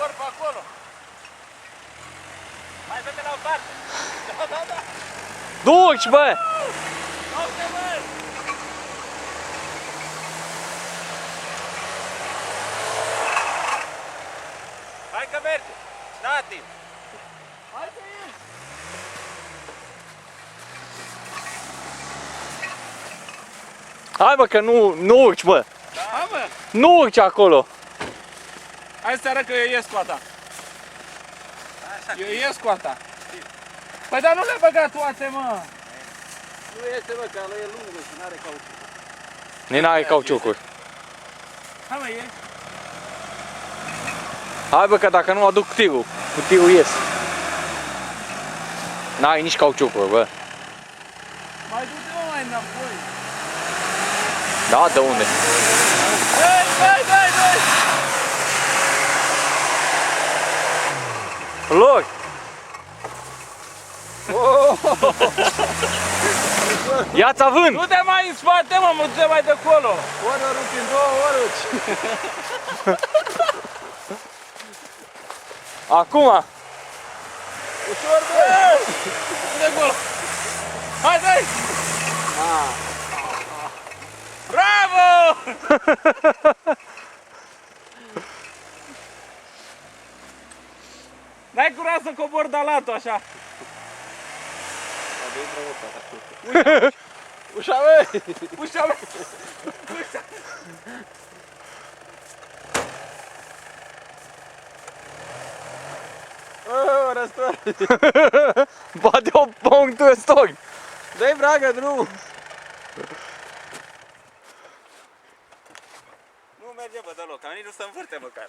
ușor pe acolo. Hai să te la o parte. Da. Duci, bă! Du-te, bă! Hai că merge. Da, timp. Hai să ieși. Hai bă, că nu urci, bă! Hai, mă. Nu urci acolo! Hai să arăt că eu ies cu a ta. Eu ies cu a ta. Păi dar nu le băga toate, mă. Nu iese, mă, că e lungă și n-are cauciuc. Nici n-are cauciucuri. Hai, mă, ieși. Hai bă, că dacă nu aduc tirul, cu tirul ies. N-ai nici cauciucuri, bă. Mai du-te, mă, mai înapoi. Da, de unde? Dai! Lor! Ia-ți avânt! Du-te mai în spate, mă, du-te mai de acolo. Ori o rupi în două, ori uci. Acum! Ușor, bă! Du-te acolo. Hai, dai! Bravo! N-ai curaj să cobori dalatul așa. Ușa, băi! Ușa, bă! Răstor! Bate o punctul stor! Dă-i bragă drum! Nu merge, bă, deloc, am nici nu se învârte măcar.